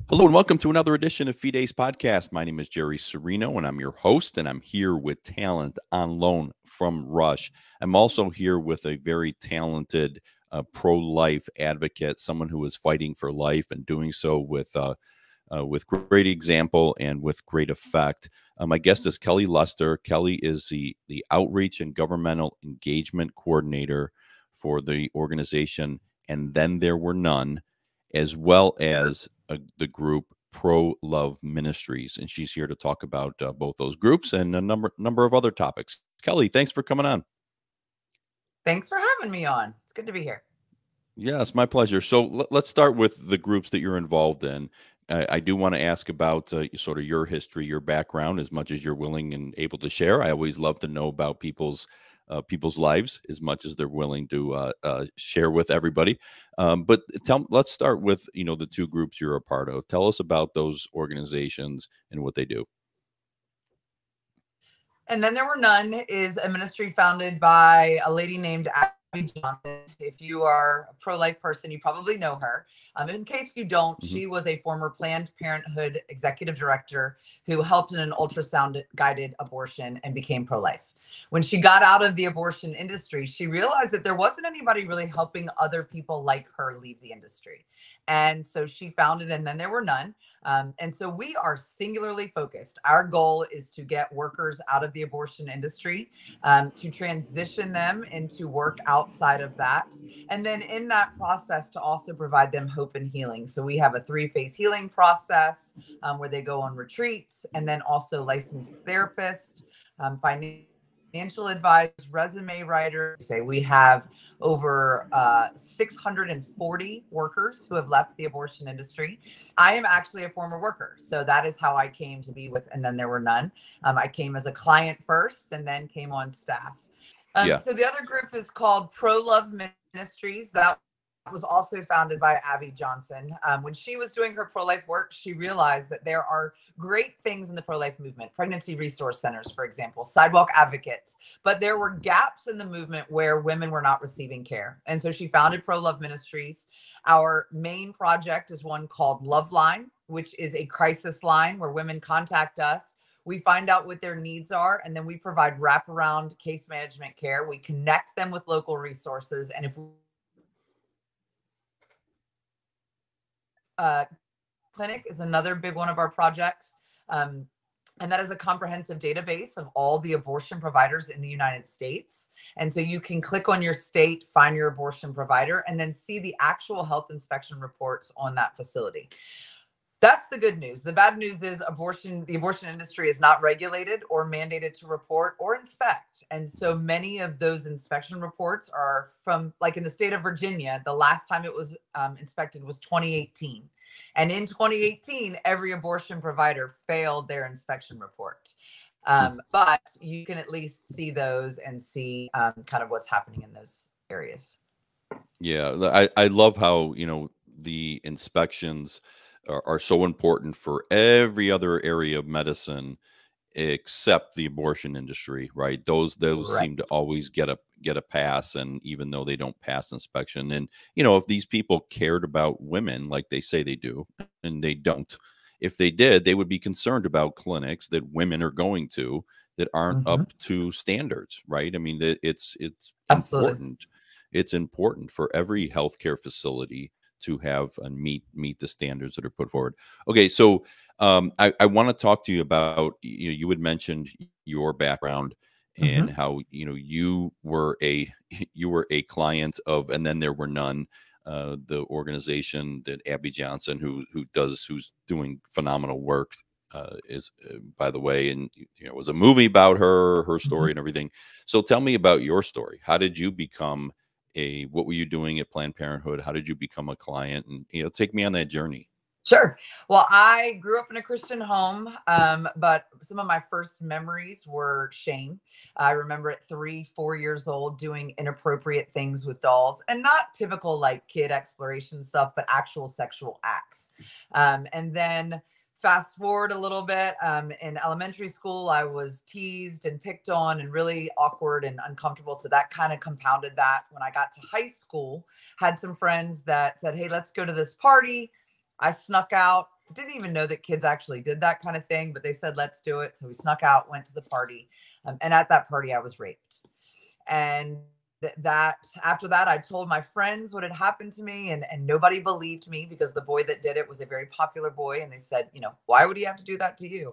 Hello and welcome to another edition of Fide's podcast. My name is Jerry Serino and I'm your host, and I'm here with talent on loan from Rush. I'm also here with a very talented pro-life advocate, someone who is fighting for life and doing so with great example and with great effect. My guest is Kelly Luster. Kelly is the outreach and governmental engagement coordinator for the organization And Then There Were None, as well as the group Pro Love Ministries, and she's here to talk about both those groups and a number of other topics. Kelly, thanks for coming on. Thanks for having me on. It's good to be here. Yes, my pleasure. So let's start with the groups that you're involved in. I do want to ask about sort of your history, your background, as much as you're willing and able to share. I always love to know about people's lives as much as they're willing to share with everybody. But let's start with the two groups you're a part of. Tell us about those organizations and what they do. And Then There Were None is a ministry founded by a lady named Abby Johnson. If you are a pro-life person, you probably know her. In case you don't, she was a former Planned Parenthood executive director who helped in an ultrasound-guided abortion and became pro-life. When she got out of the abortion industry, she realized that there wasn't anybody really helping other people like her leave the industry. And so she founded And Then There Were None. And so we are singularly focused. Our goal is to get workers out of the abortion industry, to transition them into work outside of that. And then in that process, to also provide them hope and healing. So we have a 3-phase healing process where they go on retreats, and then also licensed therapists, financial advisors, resume writers. Say we have over 640 workers who have left the abortion industry. I am actually a former worker, so that is how I came to be with And Then There Were None. I came as a client first and then came on staff. So the other group is called Pro Love Ministries. That was also founded by Abby Johnson. When she was doing her pro-life work, she realized that there are great things in the pro-life movement, pregnancy resource centers, for example, sidewalk advocates, but there were gaps in the movement where women were not receiving care. And so she founded Pro Love Ministries. Our main project is one called Love Line, which is a crisis line where women contact us. We find out what their needs are, and then we provide wraparound case management care. We connect them with local resources. And if clinic is another big one of our projects. And that is a comprehensive database of all the abortion providers in the United States. And so you can click on your state, find your abortion provider, and then see the actual health inspection reports on that facility. That's the good news. The bad news is the abortion industry is not regulated or mandated to report or inspect. And so many of those inspection reports are from, like in the state of Virginia, the last time it was inspected was 2018. And in 2018, every abortion provider failed their inspection report. But you can at least see those and see kind of what's happening in those areas. Yeah, I love how, the inspections are so important for every other area of medicine except the abortion industry, right? Those Right. seem to always get a pass, and even though they don't pass inspection, and if these people cared about women like they say they do, and they don't, if they did, they would be concerned about clinics that women are going to that aren't up to standards, right? I mean, it's Absolutely. important. It's important for every healthcare facility to have and meet the standards that are put forward. Okay, so I want to talk to you about, you had mentioned your background and how you were a you were a client of And Then There Were None, the organization that Abby Johnson, who's doing phenomenal work, is by the way, and it was a movie about her story and everything. So tell me about your story. How did you become what were you doing at Planned Parenthood? How did you become a client? And take me on that journey. Sure. Well, I grew up in a Christian home, but some of my first memories were shame. I remember at 3, 4 years old doing inappropriate things with dolls, and not typical like kid exploration stuff, but actual sexual acts. And then fast forward a little bit, in elementary school, I was teased and picked on and really awkward and uncomfortable. So that kind of compounded that. When I got to high school, had some friends that said, "Hey, let's go to this party." I snuck out. didn't even know that kids actually did that kind of thing, but they said, let's do it. So we snuck out, went to the party. And at that party, I was raped. And that after that, I told my friends what had happened to me, and nobody believed me because the boy that did it was a very popular boy. And they said, you know, why would he have to do that to you?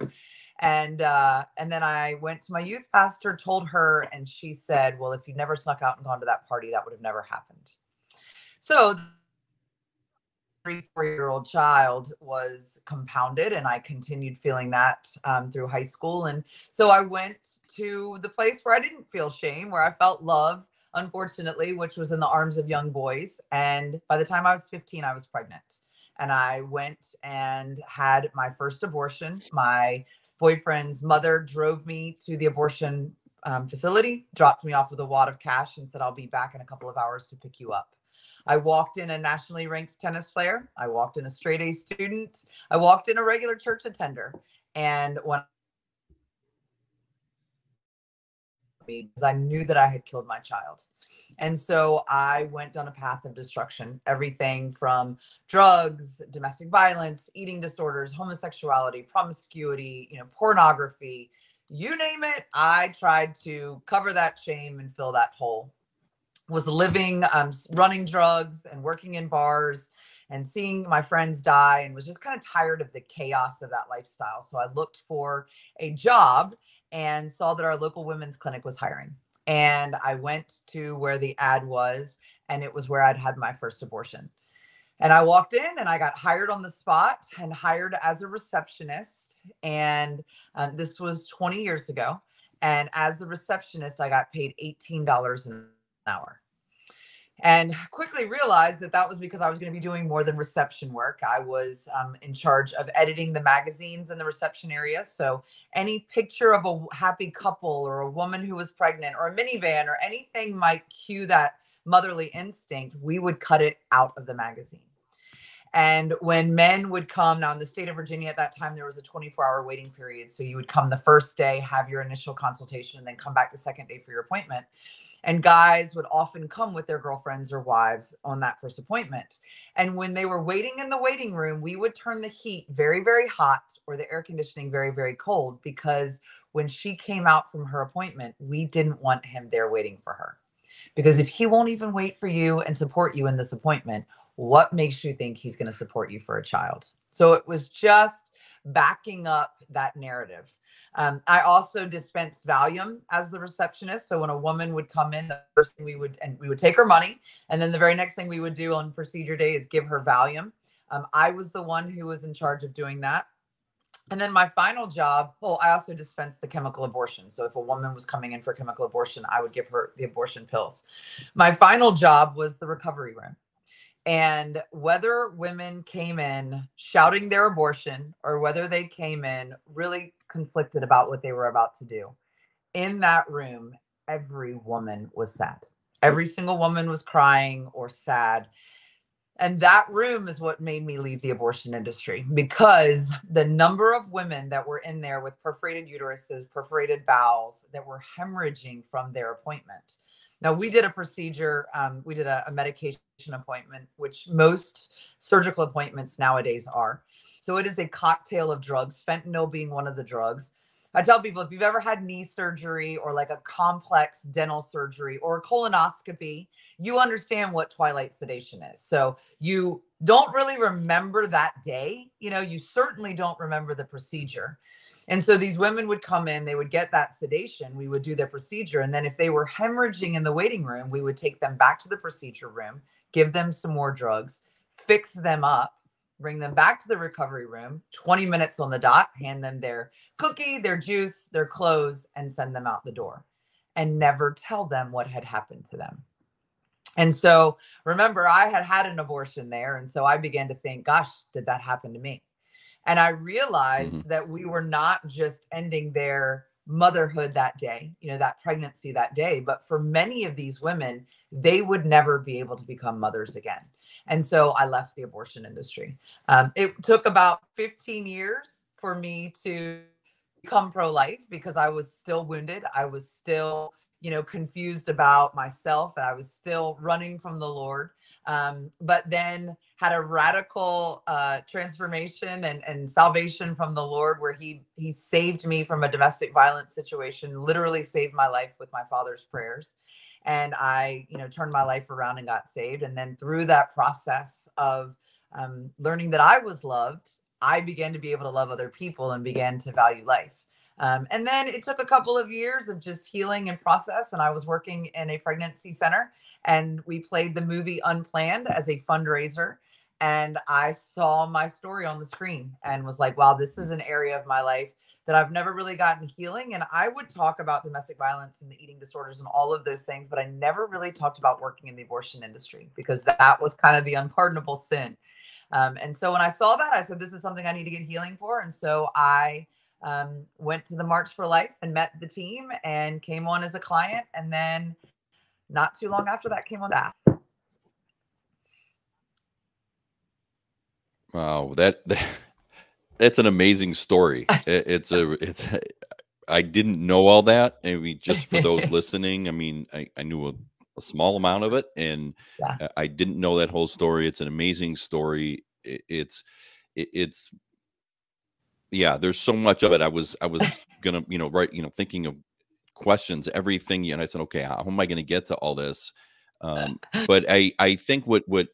And then I went to my youth pastor, told her, and she said, well, if you'd never snuck out and gone to that party, that would have never happened. So 3-4-year-old child was compounded, and I continued feeling that through high school. And so I went to the place where I didn't feel shame, where I felt love, unfortunately, which was in the arms of young boys. And by the time I was 15, I was pregnant. And I went and had my first abortion. My boyfriend's mother drove me to the abortion facility, dropped me off with a wad of cash, and said, I'll be back in a couple of hours to pick you up. I walked in a nationally ranked tennis player. I walked in a straight A student. I walked in a regular church attender. And when because I knew that I had killed my child. And so I went down a path of destruction, everything from drugs, domestic violence, eating disorders, homosexuality, promiscuity, pornography, you name it. I tried to cover that shame and fill that hole. Was living, running drugs and working in bars and seeing my friends die, and was just kind of tired of the chaos of that lifestyle. So I looked for a job and saw that our local women's clinic was hiring. And I went to where the ad was, and it was where I'd had my first abortion. And I walked in and I got hired on the spot and hired as a receptionist. And this was 20 years ago. And as the receptionist, I got paid $18 an hour. And quickly realized that that was because I was going to be doing more than reception work. I was in charge of editing the magazines in the reception area. So any picture of a happy couple or a woman who was pregnant or a minivan or anything might cue that motherly instinct, we would cut it out of the magazine. And when men would come, now in the state of Virginia at that time, there was a 24-hour waiting period. So you would come the first day, have your initial consultation, and then come back the second day for your appointment. And guys would often come with their girlfriends or wives on that first appointment. And when they were waiting in the waiting room, we would turn the heat very, very hot or the air conditioning very, very cold, because when she came out from her appointment, we didn't want him there waiting for her. Because if he won't even wait for you and support you in this appointment, what makes you think he's going to support you for a child? So it was just backing up that narrative. I also dispensed Valium as the receptionist. So when a woman would come in, the first thing we would take her money. And then the very next thing we would do on procedure day is give her Valium. I was the one who was in charge of doing that. And then my final job, I also dispensed the chemical abortion. So if a woman was coming in for chemical abortion, I would give her the abortion pills. My final job was the recovery room. And whether women came in shouting their abortion or whether they came in really conflicted about what they were about to do, in that room, every woman was sad. Every single woman was crying or sad. And that room is what made me leave the abortion industry, because the number of women that were in there with perforated uteruses, perforated bowels, that were hemorrhaging from their appointment. Now, we did a procedure, we did a medication appointment, which most surgical appointments nowadays are. So it is a cocktail of drugs, fentanyl being one of the drugs. I tell people, if you've ever had knee surgery or like a complex dental surgery or a colonoscopy, you understand what twilight sedation is. So you don't really remember that day. You certainly don't remember the procedure. And so these women would come in, they would get that sedation, we would do their procedure. And then if they were hemorrhaging in the waiting room, we would take them back to the procedure room, give them some more drugs, fix them up, bring them back to the recovery room, 20 minutes on the dot, hand them their cookie, their juice, their clothes, and send them out the door, and never tell them what had happened to them. And so remember, I had had an abortion there. And so I began to think, gosh, did that happen to me? And I realized that we were not just ending their motherhood that day, that pregnancy that day, but for many of these women, they would never be able to become mothers again. And so I left the abortion industry. It took about 15 years for me to become pro-life, because I was still wounded. I was still, confused about myself, and I was still running from the Lord. But then had a radical transformation and salvation from the Lord, where he saved me from a domestic violence situation, literally saved my life with my father's prayers. And I, turned my life around and got saved. And then through that process of learning that I was loved, I began to be able to love other people and began to value life. And then it took a couple of years of just healing and process. And I was working in a pregnancy center, and we played the movie Unplanned as a fundraiser. And I saw my story on the screen and was like, wow, this is an area of my life that I've never really gotten healing. And I would talk about domestic violence and the eating disorders and all of those things, but I never really talked about working in the abortion industry, because that was kind of the unpardonable sin. And so when I saw that, I said, this is something I need to get healing for. And so I went to the March for Life and met the team and came on as a client. And then not too long after that, came on staff. Wow, that's an amazing story. I didn't know all that. I mean, just for those listening, I mean, I knew a small amount of it, and Yeah. I didn't know that whole story. It's an amazing story. Yeah, there's so much of it. I was gonna, thinking of questions, everything, and I said, okay, how am I going to get to all this? But I think what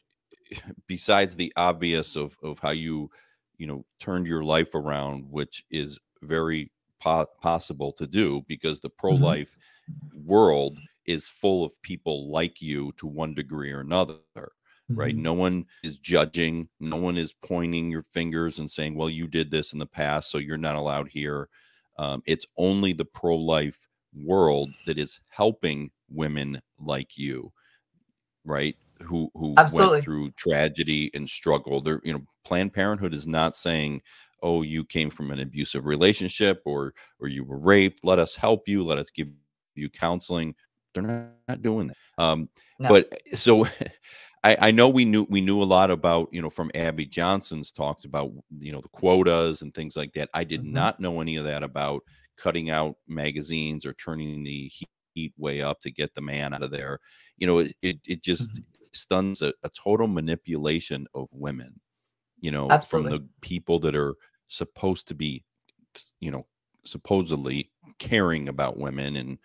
besides the obvious of how you turned your life around, which is very possible to do, because the pro-life world is full of people like you to one degree or another, right? No one is judging, no one is pointing your fingers and saying, well, you did this in the past, so you're not allowed here. It's only the pro-life world that is helping women like you, right? Who went Absolutely. through tragedy and struggle. There, Planned Parenthood is not saying, oh, you came from an abusive relationship, or you were raped, let us help you, let us give you counseling. They're not doing that. No. But so I know we knew a lot about, from Abby Johnson's talks about, the quotas and things like that. I did not know any of that about cutting out magazines or turning the heat way up to get the man out of there. It just stuns a total manipulation of women, from Absolutely. the people that are supposed to be, supposedly caring about women. And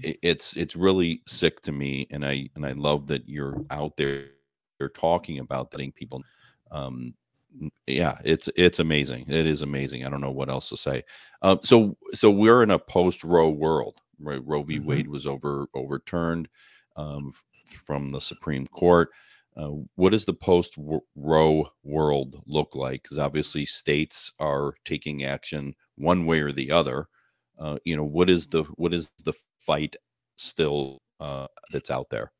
it's really sick to me. And I love that you're out there, you're talking about letting people, yeah, it's amazing. It is amazing. I don't know what else to say. So we're in a post-Roe world, right? Roe v. Wade was overturned from the Supreme Court. What does the post-Roe world look like? Because obviously states are taking action one way or the other. What is the fight still that's out there?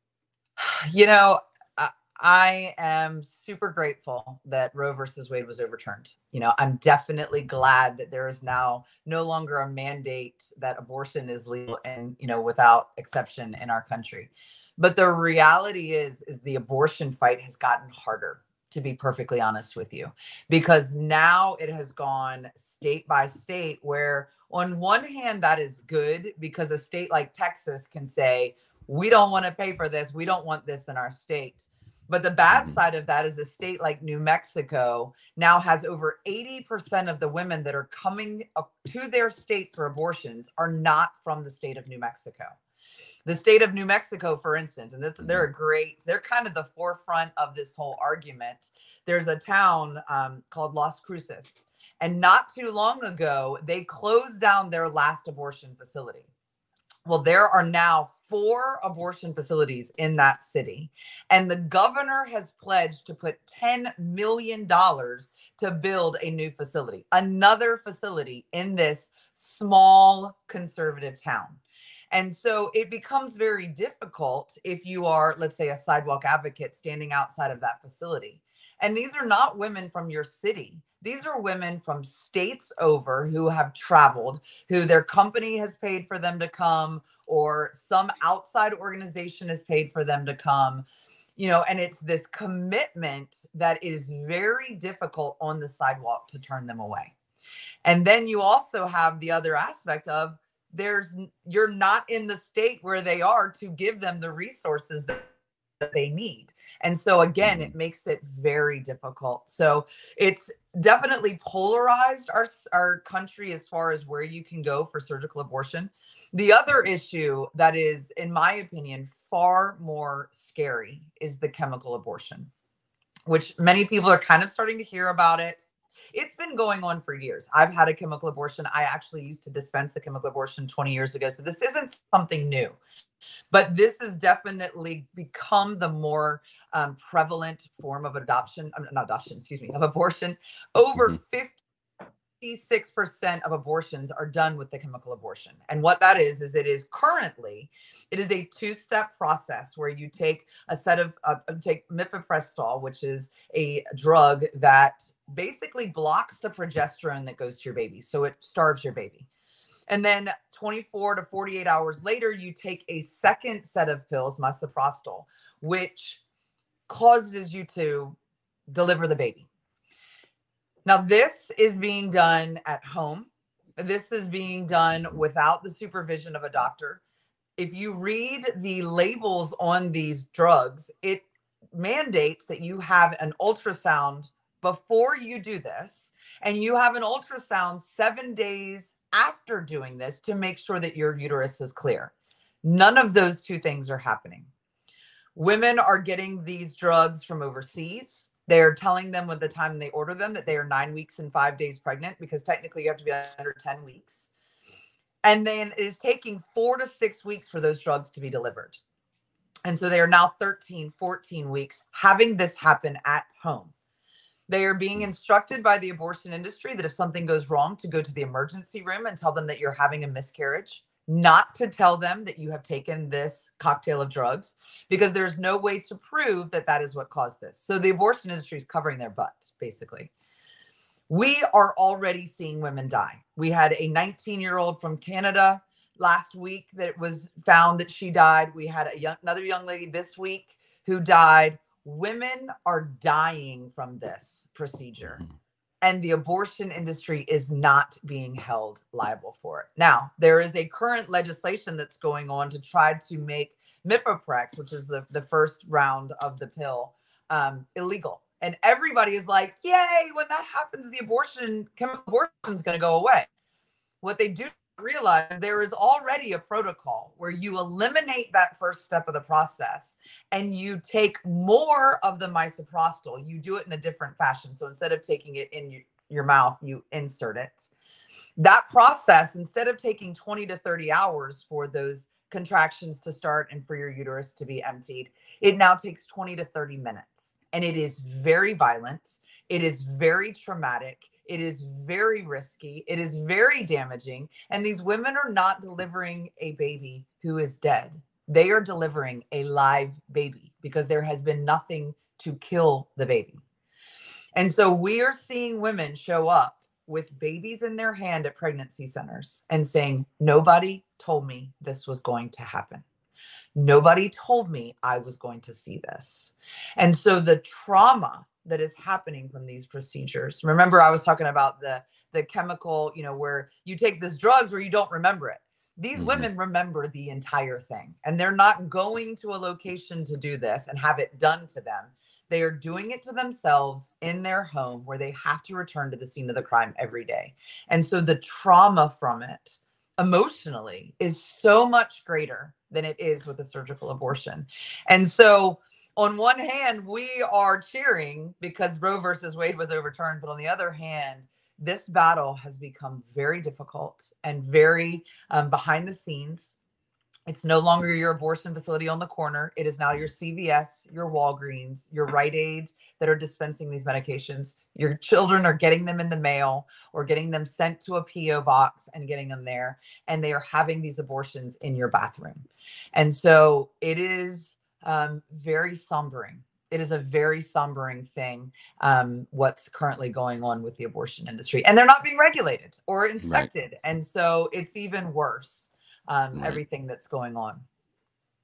I am super grateful that Roe versus Wade was overturned. I'm definitely glad that there is now no longer a mandate that abortion is legal and, without exception in our country. But the reality is the abortion fight has gotten harder, to be perfectly honest with you, because now it has gone state by state, where on one hand, that is good, because a state like Texas can say, we don't want to pay for this. We don't want this in our state. But the bad side of that is a state like New Mexico now has over 80% of the women that are coming to their state for abortions are not from the state of New Mexico. The state of New Mexico, for instance, and they're kind of the forefront of this whole argument. There's a town called Las Cruces, and not too long ago, they closed down their last abortion facility. Well, there are now 4 abortion facilities in that city, and the governor has pledged to put $10 million to build a new facility, another facility in this small conservative town. And so it becomes very difficult if you are, let's say, a sidewalk advocate standing outside of that facility. And these are not women from your city. These are women from states over who have traveled, who their company has paid for them to come, or some outside organization has paid for them to come, and it's this commitment that is very difficult on the sidewalk to turn them away. And then you also have the other aspect of you're not in the state where they are to give them the resources that that they need. And so again, it makes it very difficult. So it's definitely polarized our country as far as where you can go for surgical abortion. The other issue that is, in my opinion, far more scary is the chemical abortion, which many people are kind of starting to hear about it. It's been going on for years. I've had a chemical abortion. I actually used to dispense a chemical abortion 20 years ago. So this isn't something new, but this has definitely become the more prevalent form of adoption, not adoption, excuse me, of abortion. Over 56% of abortions are done with the chemical abortion. And what that is it is currently, it is a two-step process where you take a set of, take mifepristol, which is a drug that basically blocks the progesterone that goes to your baby. So it starves your baby. And then 24 to 48 hours later, you take a second set of pills, misoprostol, which causes you to deliver the baby. Now, this is being done at home. This is being done without the supervision of a doctor. If you read the labels on these drugs, it mandates that you have an ultrasound before you do this, and you have an ultrasound 7 days after doing this to make sure that your uterus is clear. None of those two things are happening. Women are getting these drugs from overseas. They're telling them at the time they order them that they are 9 weeks and 5 days pregnant, because technically you have to be under 10 weeks. And then it is taking 4 to 6 weeks for those drugs to be delivered. And so they are now 13, 14 weeks having this happen at home. They are being instructed by the abortion industry that if something goes wrong, to go to the emergency room and tell them that you're having a miscarriage, not to tell them that you have taken this cocktail of drugs, because there's no way to prove that that is what caused this. So the abortion industry is covering their butt, basically. We are already seeing women die. We had a 19-year-old from Canada last week that was found that she died. We had another young lady this week who died. Women are dying from this procedure, and the abortion industry is not being held liable for it. Now, there is a current legislation that's going on to try to make mifeprex, which is the first round of the pill, illegal. And everybody is like, yay, when that happens, the chemical abortion is going to go away. What they do realize, there is already a protocol where you eliminate that first step of the process and you take more of the misoprostol. You do it in a different fashion. So instead of taking it in your mouth, you insert it. That process, instead of taking 20 to 30 hours for those contractions to start and for your uterus to be emptied, it now takes 20 to 30 minutes. And it is very violent. It is very traumatic. It is very risky. It is very damaging. And these women are not delivering a baby who is dead. They are delivering a live baby, because there has been nothing to kill the baby. And so we are seeing women show up with babies in their hand at pregnancy centers and saying, nobody told me this was going to happen. Nobody told me I was going to see this. And so the trauma that is happening from these procedures. Remember, I was talking about the chemical, where you take these drugs where you don't remember it. These women remember the entire thing, and they're not going to a location to do this and have it done to them. They are doing it to themselves in their home, where they have to return to the scene of the crime every day. And so the trauma from it emotionally is so much greater than it is with a surgical abortion. And so on one hand, we are cheering because Roe versus Wade was overturned. But on the other hand, this battle has become very difficult and very behind the scenes. It's no longer your abortion facility on the corner. It is now your CVS, your Walgreens, your Rite Aid that are dispensing these medications. Your children are getting them in the mail or getting them sent to a PO box and getting them there. And they are having these abortions in your bathroom. And so it is very sombering. It is a very sombering thing, what's currently going on with the abortion industry. And they're not being regulated or inspected. Right. And so it's even worse, everything that's going on.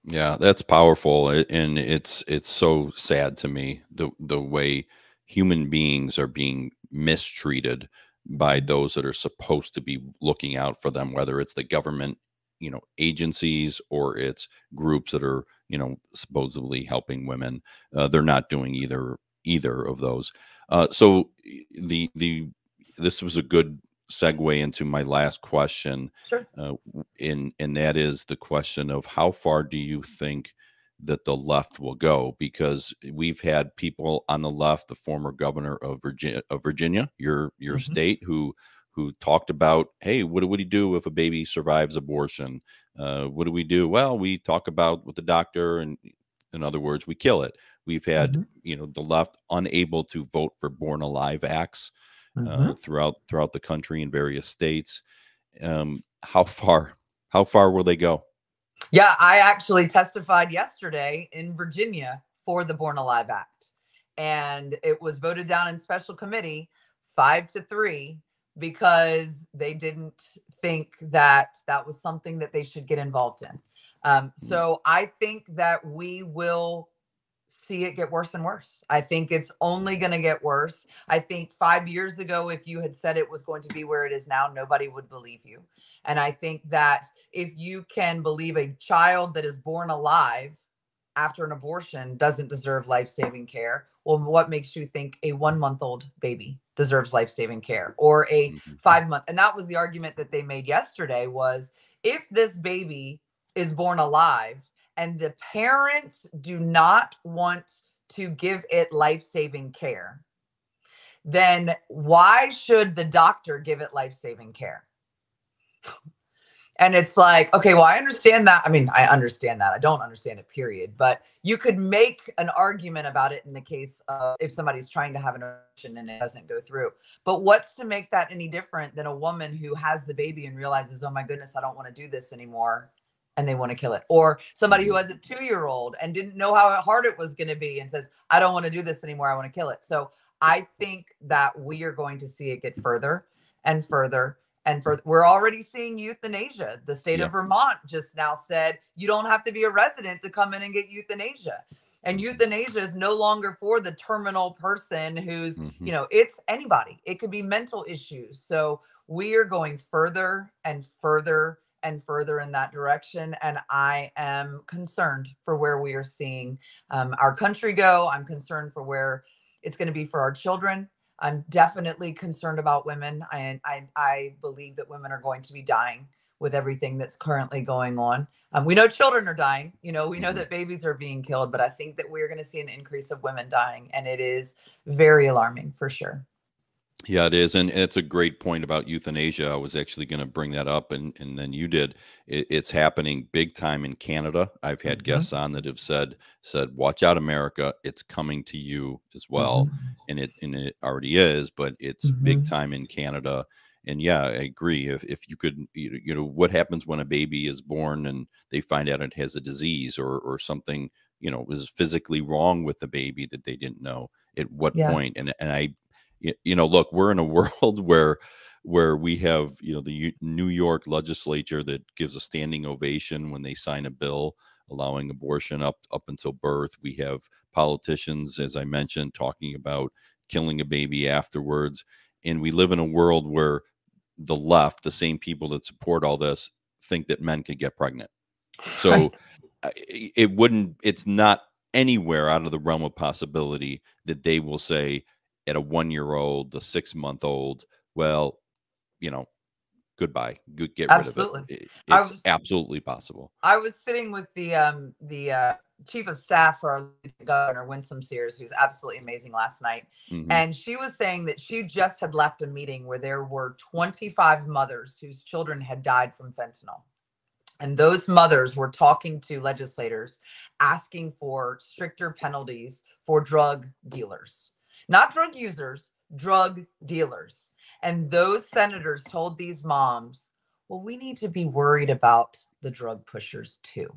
Yeah, that's powerful. And it's so sad to me, the way human beings are being mistreated by those that are supposed to be looking out for them, whether it's the government agencies or it's groups that are, supposedly helping women. They're not doing either of those. So this was a good segue into my last question. Sure. And that is the question of how far do you think that the left will go? Because we've had people on the left, the former governor of Virginia, your state, who talked about, hey, what do we do if a baby survives abortion? What do we do? Well, we talk about with the doctor, and in other words, we kill it. We've had the left unable to vote for born alive acts throughout the country in various states. How far will they go? Yeah, I actually testified yesterday in Virginia for the Born Alive Act, and it was voted down in special committee 5-3 because they didn't think that that was something that they should get involved in. So I think that we will see it get worse and worse. I think it's only going to get worse. I think 5 years ago, if you had said it was going to be where it is now, nobody would believe you. And I think that if you can believe a child that is born alive after an abortion doesn't deserve life-saving care, well, what makes you think a 1-month-old baby deserves life-saving care, or a 5-month? And that was the argument that they made yesterday, was if this baby is born alive and the parents do not want to give it life-saving care, then why should the doctor give it life-saving care? And it's like, okay, well, I understand that. I mean, I understand that. I don't understand it, period. But you could make an argument about it in the case of if somebody's trying to have an abortion and it doesn't go through. But what's to make that any different than a woman who has the baby and realizes, oh my goodness, I don't want to do this anymore, and they want to kill it? Or somebody who has a 2-year-old and didn't know how hard it was going to be and says, I don't want to do this anymore, I want to kill it. So I think that we are going to see it get further and further and further. We're already seeing euthanasia. The state of Vermont just now said you don't have to be a resident to come in and get euthanasia. And euthanasia is no longer for the terminal person who's, it's anybody. It could be mental issues. So we are going further and further and further in that direction. And I am concerned for where we are seeing our country go. I'm concerned for where it's going to be for our children. I'm definitely concerned about women. I believe that women are going to be dying with everything that's currently going on. We know children are dying. We know that babies are being killed, but I think that we're going to see an increase of women dying, and it is very alarming for sure. Yeah, it is. And it's a great point about euthanasia. I was actually going to bring that up, and then you did. It's happening big time in Canada. I've had guests on that have said, watch out, America, it's coming to you as well. And it already is, but it's big time in Canada. And yeah, I agree. If you could, what happens when a baby is born and they find out it has a disease or something, is physically wrong with the baby that they didn't know? At what point? And I, look, we're in a world where we have, the New York legislature that gives a standing ovation when they sign a bill allowing abortion up until birth. We have politicians, as I mentioned, talking about killing a baby afterwards. And we live in a world where the left, the same people that support all this, think that men could get pregnant. So it's not anywhere out of the realm of possibility that they will say at a 1-year-old, the 6-month-old, well, goodbye, get rid of it. It's absolutely possible. I was sitting with the chief of staff for our governor, Winsome Sears, who's absolutely amazing, last night. And she was saying that she just had left a meeting where there were 25 mothers whose children had died from fentanyl. And those mothers were talking to legislators, asking for stricter penalties for drug dealers. Not drug users, drug dealers. And those senators told these moms, well, we need to be worried about the drug pushers too.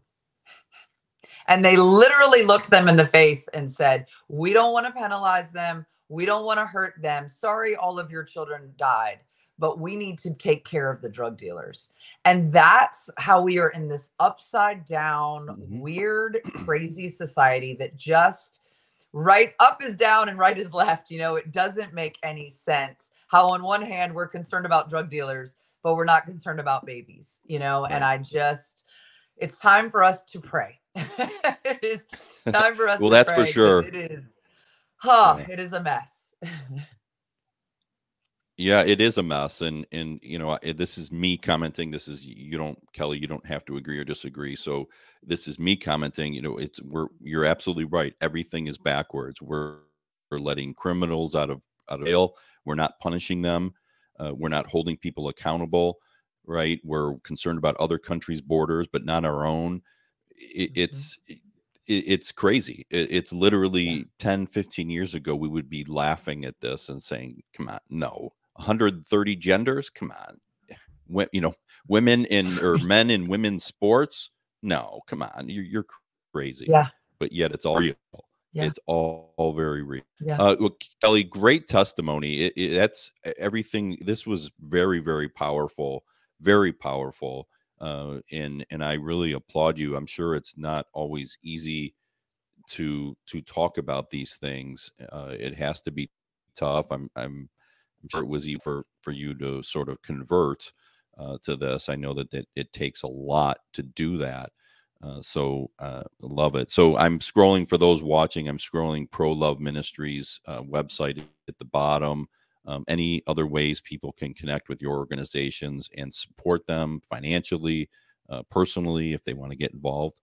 And they literally looked them in the face and said, we don't want to penalize them. We don't want to hurt them. Sorry, all of your children died, but we need to take care of the drug dealers. And that's how we are in this upside down, weird, crazy society that just right up is down and right is left. It doesn't make any sense how on one hand we're concerned about drug dealers, but we're not concerned about babies, you know. And Right. it's time for us to pray. It is time for us Well, to that's for pray because sure. it is, oh, Yeah. it is a mess. Yeah, it is a mess, and this is me commenting. This is you don't, Kelly. You don't have to agree or disagree. So this is me commenting. You're absolutely right. Everything is backwards. We're letting criminals out of jail. We're not punishing them. We're not holding people accountable. Right. We're concerned about other countries' borders, but not our own. It, Mhm. it's it, it's crazy. It's Yeah. literally 10, 15 years ago, we would be laughing at this and saying, come on, no, 130 genders. Come on. Women in or Right. men in women's sports. No, come on. You're crazy, Yeah. but yet it's all real. Yeah. It's all very real. Yeah. Well, Kelly, great testimony. That's everything. This was very, very powerful, very powerful. And I really applaud you. I'm sure it's not always easy to talk about these things. It has to be tough. I'm sure it was easy for you to sort of convert to this. I know that it takes a lot to do that. Love it. So I'm scrolling for those watching. I'm scrolling Pro Love Ministries website at the bottom. Any other ways people can connect with your organizations and support them financially, personally, if they want to get involved?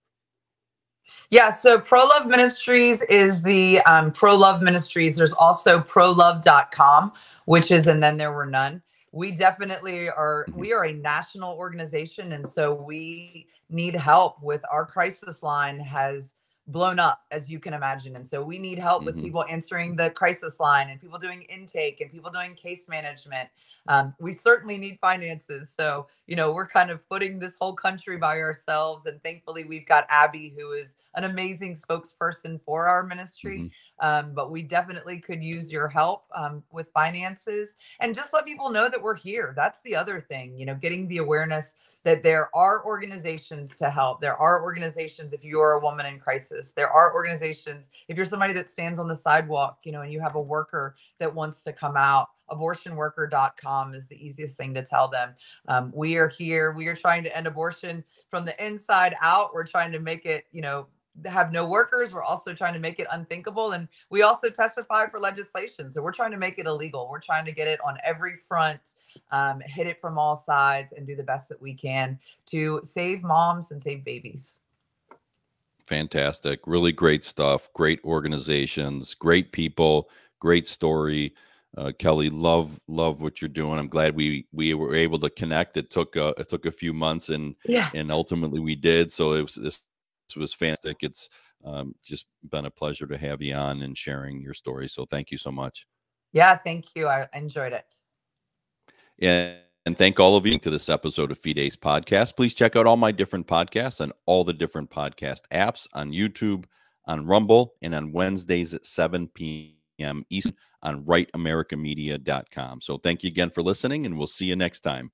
Yeah, so Pro Love Ministries is the Pro Love Ministries. There's also prolove.com, which is, and then there were none. We definitely are, Mhm. we are a national organization. And so we need help with our crisis line has blown up, as you can imagine. And so we need help with Mhm. people answering the crisis line and people doing intake and people doing case management. We certainly need finances. So, you know, we're kind of putting this whole country by ourselves. And thankfully, we've got Abby, who is an amazing spokesperson for our ministry. Mhm. But we definitely could use your help with finances and just let people know that we're here. That's the other thing, you know, getting the awareness that there are organizations to help. There are organizations if you're a woman in crisis. There are organizations if you're somebody that stands on the sidewalk, you know, and you have a worker that wants to come out. Abortionworker.com is the easiest thing to tell them. We are here. We are trying to end abortion from the inside out. We're trying to make it, you know, have no workers. We're also trying to make it unthinkable. And we also testify for legislation. So we're trying to make it illegal. We're trying to get it on every front, hit it from all sides, and do the best that we can to save moms and save babies. Fantastic. Really great stuff. Great organizations, great people, great story. Kelly, love what you're doing. I'm glad we were able to connect. It took a few months Yeah. and ultimately we did. So this was fantastic. It's just been a pleasure to have you on and sharing your story. So thank you so much. Yeah. Thank you. I enjoyed it. And thank all of you to this episode of Fide's podcast. Please check out all my different podcasts on all the different podcast apps on YouTube, on Rumble, and on Wednesdays at 7 p.m. Eastern on rightamericamedia.com. So thank you again for listening, and we'll see you next time.